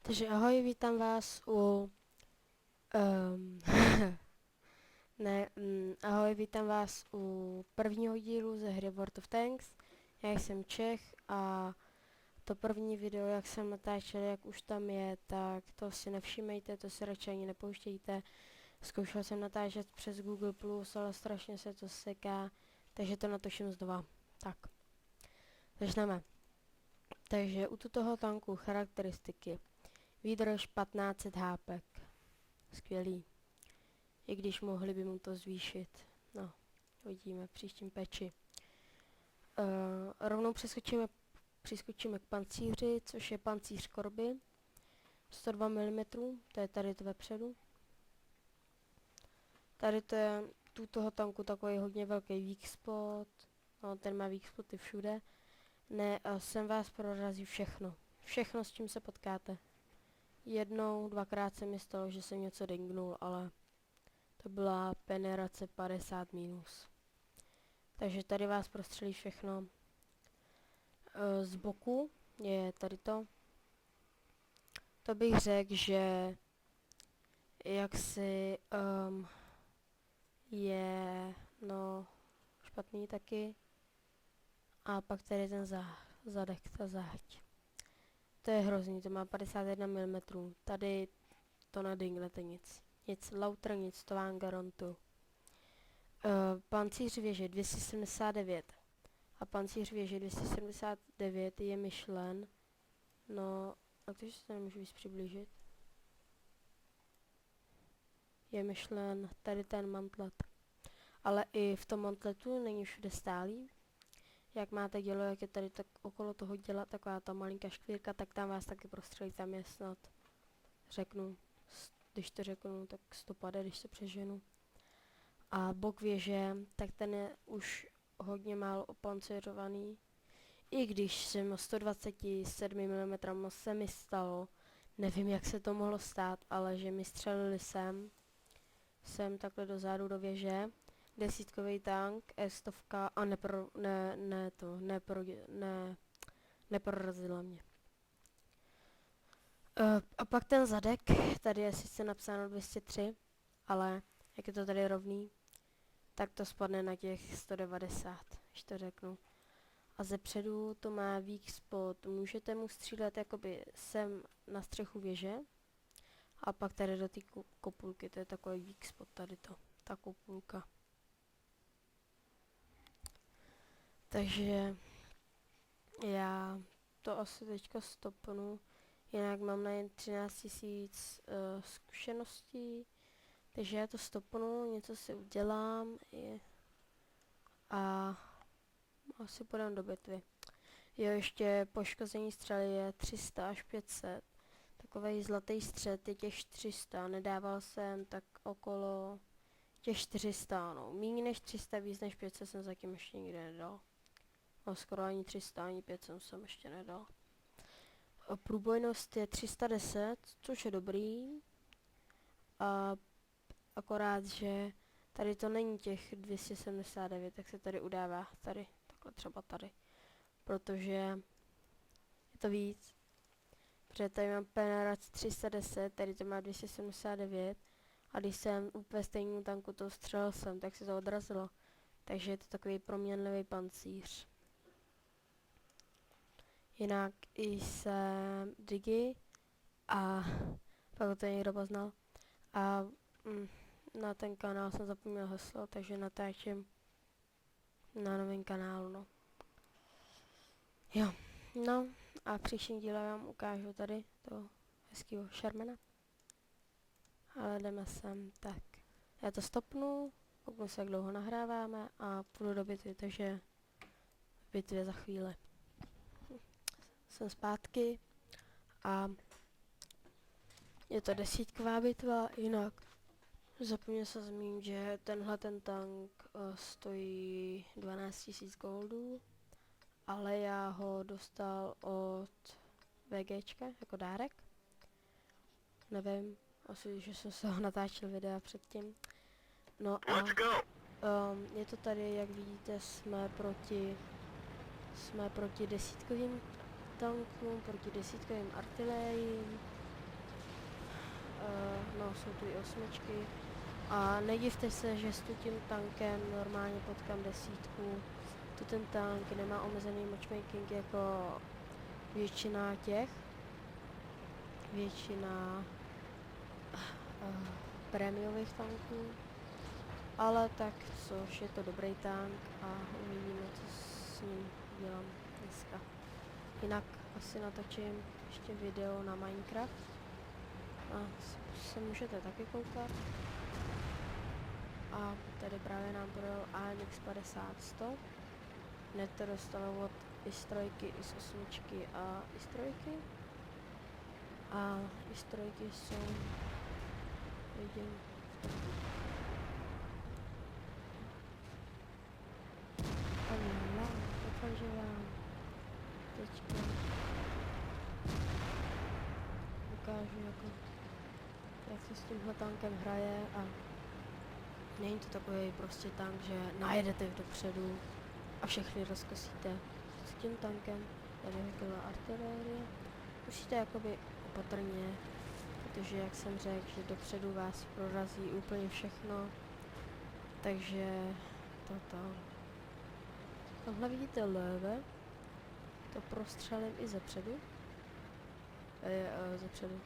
Takže ahoj, vítám vás u... Um, ahoj, vítám vás u prvního dílu ze hry World of Tanks. Já jsem Čech a to první video, jak jsem natáčel, jak už tam je, tak to si nevšímejte, to si radši ani nepouštějte. Zkoušel jsem natáčet přes Google+, ale strašně se to seká, takže to natočím znova. Tak, začneme. Takže u toho tanku charakteristiky. Výdrž 1500 HP. Skvělý. I když mohli by mu to zvýšit. No, uvidíme v příštím peči. Rovnou přiskočíme k pancíři, což je pancíř korby. 102 mm, to je tady to vepředu. Tady to je toho tanku takový hodně velký weak spot. No, ten má weak spoty všude. Ne, sem vás prorazí všechno. Všechno, s čím se potkáte. Jednou, dvakrát se mi stalo, že jsem něco dingnul, ale to byla penetrace 50 minus. Takže tady vás prostřelí všechno. Z boku je tady to. To bych řekl, že jaksi je no špatný taky. A pak tady je ten zadek, ta záď. To je hrozný, to má 51 mm. Tady to nedinglete nic. Nic lauter, nic, to vám garantuju. Pancíř věže 279. A pancíř věže 279 je myšlen. No, a když se to nemůžu víc přiblížit. Je myšlen tady ten mantlet. Ale i v tom mantletu není všude stálý. Jak máte dělo, jak je tady tak okolo toho děla taková ta malinká škvírka, tak tam vás taky prostřelí, tam je snad, řeknu, když to řeknu, tak 150, když to přeženu. A bok věže, tak ten je už hodně málo opancirovaný. I když jsem o 127 mm se mi stalo, nevím jak se to mohlo stát, ale že mi střelili sem takhle dozadu do věže, desítkový tank, S100 a neprorazila mě. A pak ten zadek, tady je sice napsáno 203, ale jak je to tady rovný, tak to spadne na těch 190, když to řeknu. A zepředu to má weak spot, můžete mu střílet jakoby sem na střechu věže a pak tady do té kopulky, to je takový weak spot, tady to, ta kopulka. Takže já to asi teďka stopnu, jinak mám na jen 13 000 zkušeností, takže já to stopnu, něco si udělám a asi půjdem do bitvy. Jo, ještě poškození střely je 300 až 500. Takovej zlatý střed je těch 400, nedával jsem tak okolo těch 400, no. Méně než 300, víc než 500 jsem zatím ještě nikdy nedal. No skoro ani 300, ani 500 jsem ještě nedal. Průbojnost je 310, což je dobrý. A akorát, že tady to není těch 279, tak se tady udává tady, takhle třeba tady. Protože je to víc. Protože tady mám penetraci 310, tady to má 279. A když jsem úplně stejnému tanku to střelil jsem, tak se to odrazilo. Takže je to takový proměnlivý pancíř. Jinak jsem Digi a pak to někdo poznal. A na ten kanál jsem zapomněl heslo, takže natáčím na novém kanálu, no. Jo, no a v příštím díle vám ukážu tady toho hezkýho Shermana. Ale jdeme sem, tak já to stopnu, kouknu se, jak dlouho nahráváme a půjdu do bitvy, takže v bitvě za chvíli. Jsem zpátky a je to desítková bitva, jinak zapomněl se zmínit, že tenhle ten tank stojí 12 000 goldů, ale já ho dostal od VGčka jako dárek. Nevím, asi, že jsem se ho natáčel videa předtím. No a je to tady, jak vidíte, jsme proti desítkovým tankům, proti desítkovým artilériím no jsou tu i 8. A nedivte se, že s tím tankem normálně potkám 10. Tu ten tank nemá omezený matchmaking jako většina prémiových tanků, ale tak což je to dobrý tank a uvidíme, co s ním dělám dneska. Jinak asi natočím ještě video na Minecraft a se můžete taky koukat. A tady právě nám prodal AMX 50-100. Hned to dostanu od i z 3, i z 8 a i z 3. A i z 3 jsou, vidím, doufám, že vám teďka ukážu, jako, jak se s tímhle tankem hraje a není to takový prostě tank, že najedete dopředu a všechny rozkosíte. S tím tankem tady byla artilérie. Musíte jakoby opatrně, protože jak jsem řekl, že dopředu vás prorazí úplně všechno. Takže toto. Tohle vidíte leve, to prostřelím i zepředu. Zepředu.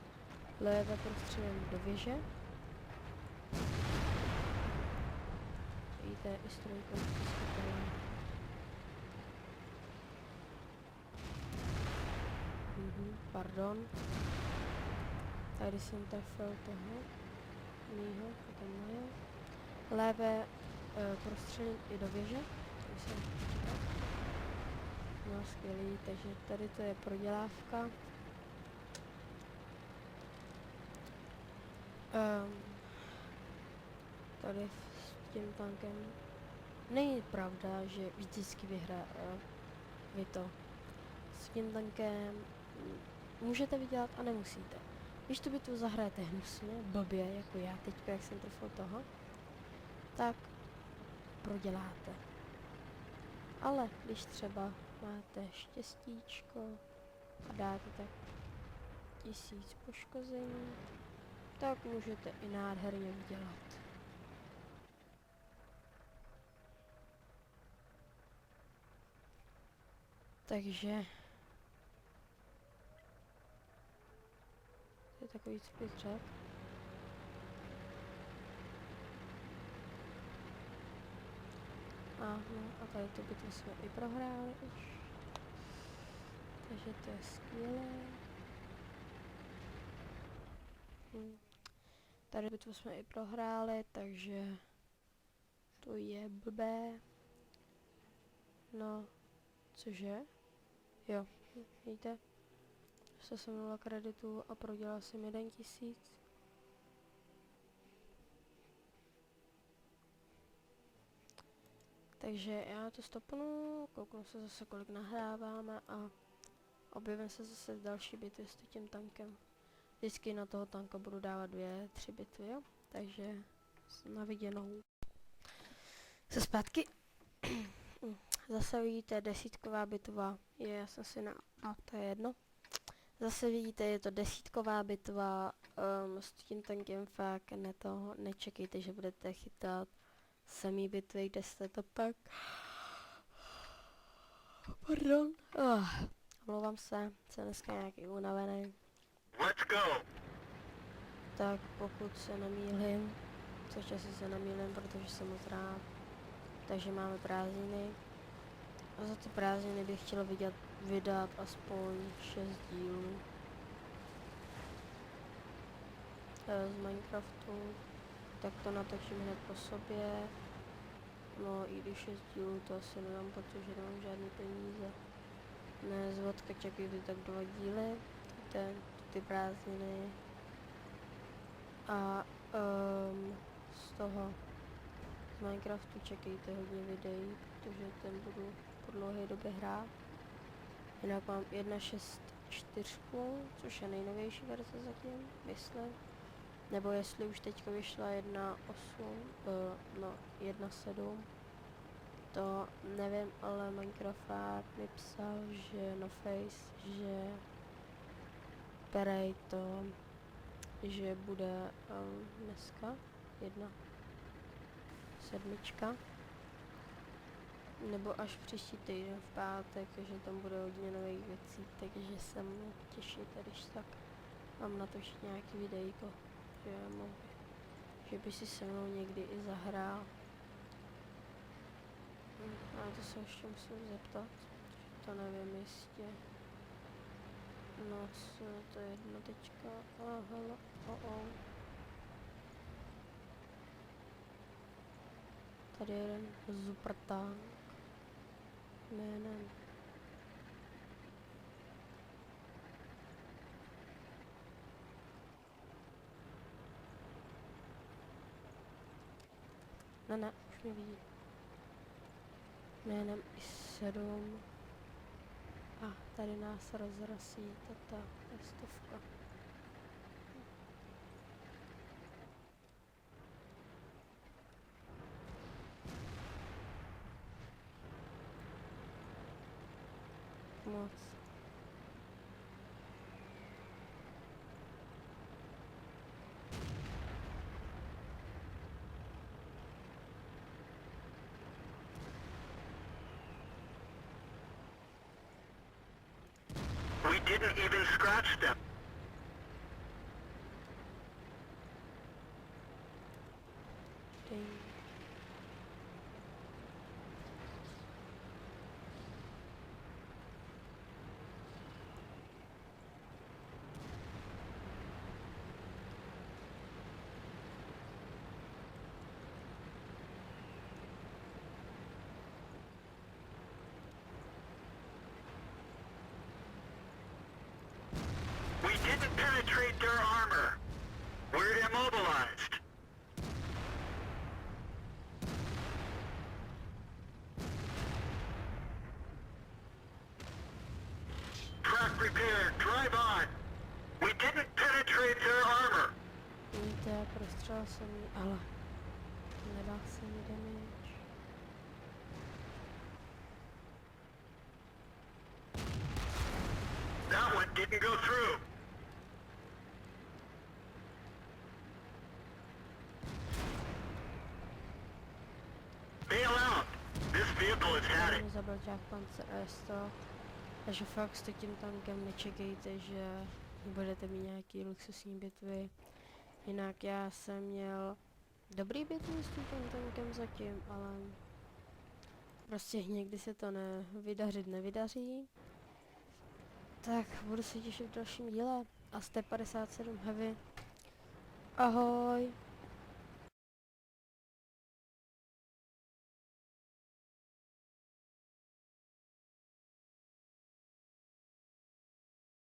Leve prostřelím do věže. Vidíte i s 3. Pardon. Tady jsem trefil toho mýho, potom moje. Levé prostřelím i do věže. No skvělý, takže tady to je prodělávka. Tady s tím tankem není pravda, že vždycky vyhraje vy to. S tím tankem můžete vydělat a nemusíte. Když tu bitvu zahrajete hnusně, blbě, jako já teďka, jak jsem trefil toho, tak proděláte. Ale když třeba máte štěstíčko a dáte tak 1000 poškození, tak můžete i nádherně vydělat. Takže to je takový, co bych řekl. A tady tu bitvu jsme i prohráli už. Takže to je skvělé. Tady bitvu jsme i prohráli, takže to je blbé. No, cože? Jo, vidíte? Se jsem 0 kreditů a prodělal jsem 1000. Takže já to stopnu, kouknu se zase, kolik nahráváme a objevím se zase v další bitvě s tím tankem. Vždycky na toho tanka budu dávat 2-3 bitvy, jo? Takže na viděnou. Se zpátky. Zase vidíte desítková bitva, já jsem si to je jedno. Zase vidíte, je to desítková bitva, s tím tankem fakt nečekejte, že budete chytat samý bitvy, kde jste to pak. Pardon. Omlouvám se, jsem dneska nějaký unavený. Let's go! Tak pokud se nemýlím, což asi se nemýlím, protože jsem moc rád, takže máme prázdniny. A za ty prázdniny bych chtěl vydat aspoň 6 dílů z Minecraftu, tak to natočím hned po sobě. No i když 6 dílů to asi nedám, protože nemám žádný peníze. Ne, z vodka čekuji tak 2 díly, ty prázdniny. A z toho z Minecraftu čekejte hodně videí, protože ten budu po dlouhé době hrát. Jinak mám 1.6.4, což je nejnovější verze zatím, myslím. Nebo jestli už teďka vyšla 1.7, to nevím, ale Minecraft mi psal, že na Face, že Perej to že bude dneska 1.7. Nebo až příští týden v pátek, že tam bude hodně nových věcí, takže se mnou těšíte, když tak mám natočit nějaký videjko, že by si se mnou někdy i zahrál. Ale to se ještě musím zeptat, že to nevím jistě. No, co je to 1. Hele, Tady je jeden super tank jménem ne, už mě vidí. Jménem I7. A tady nás rozrasí tata S100. Moc. We didn't even scratch them. Ding. We didn't penetrate their armor. We're immobilized. Track repaired. Drive on. We didn't penetrate their armor. Víte, prostřel jsem jí, ale nedá se mi damage. That one didn't go through. Bail out. This vehicle has had it. Mě zabil Jack Panzer S100, takže fakt s tím tankem nečekejte, že budete mít nějaký luxusní bitvy. Jinak já jsem měl dobrý bitvy s tím tankem zatím, ale prostě někdy se to nevydaří. Tak budu se těšit v dalším díle a jste 57 Heavy. Ahoj!